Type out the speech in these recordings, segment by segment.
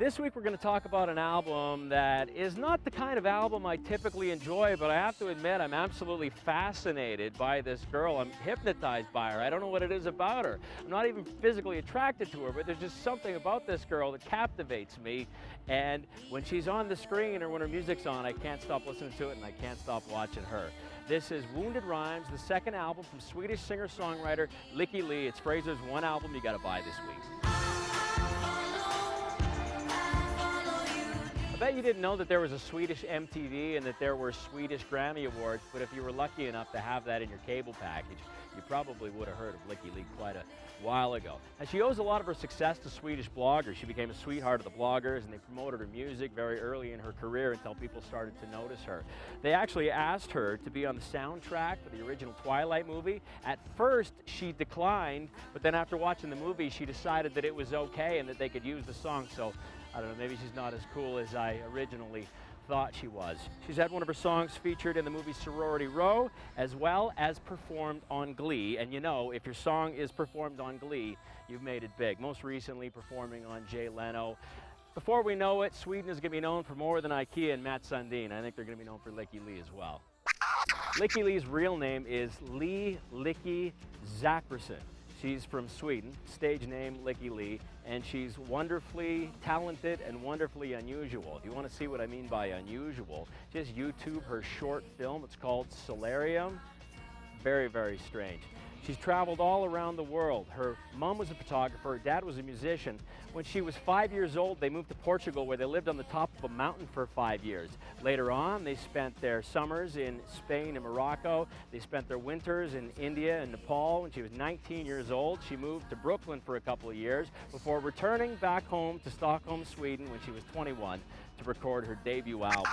This week we're going to talk about an album that is not the kind of album I typically enjoy, but I have to admit I'm absolutely fascinated by this girl. I'm hypnotized by her. I don't know what it is about her. I'm not even physically attracted to her, but there's just something about this girl that captivates me. And when she's on the screen or when her music's on, I can't stop listening to it and I can't stop watching her. This is Wounded Rhymes, the second album from Swedish singer-songwriter Lyike Li. It's Fraser's one album you got to buy this week. I bet you didn't know that there was a Swedish MTV and that there were Swedish Grammy Awards, but if you were lucky enough to have that in your cable package, you probably would have heard of Lyike Li quite a while ago. And she owes a lot of her success to Swedish bloggers. She became a sweetheart of the bloggers and they promoted her music very early in her career until people started to notice her. They actually asked her to be on the soundtrack for the original Twilight movie. At first she declined, but then after watching the movie she decided that it was okay and that they could use the song. So I don't know, maybe she's not as cool as I originally thought she was. She's had one of her songs featured in the movie Sorority Row, as well as performed on Glee. And you know, if your song is performed on Glee, you've made it big. Most recently performing on Jay Leno. Before we know it, Sweden is going to be known for more than IKEA and Matt Sundin. I think they're going to be known for Lyike Li as well. Lyike Li's real name is Lyike Zachrisson. She's from Sweden, stage name Lyike Li, and she's wonderfully talented and wonderfully unusual. If you want to see what I mean by unusual, just YouTube her short film. It's called Solarium. Very, very strange. She's traveled all around the world. Her mom was a photographer, her dad was a musician. When she was 5 years old, they moved to Portugal where they lived on the top of a mountain for 5 years. Later on, they spent their summers in Spain and Morocco. They spent their winters in India and Nepal. When she was 19 years old, she moved to Brooklyn for a couple of years before returning back home to Stockholm, Sweden when she was 21 to record her debut album.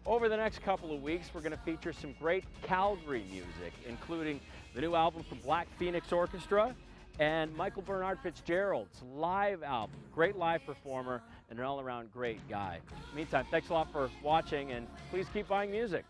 Over the next couple of weeks, we're going to feature some great Calgary music, including the new album from Black Phoenix Orchestra and Michael Bernard Fitzgerald's live album. Great live performer and an all-around great guy. Meantime, thanks a lot for watching, and please keep buying music.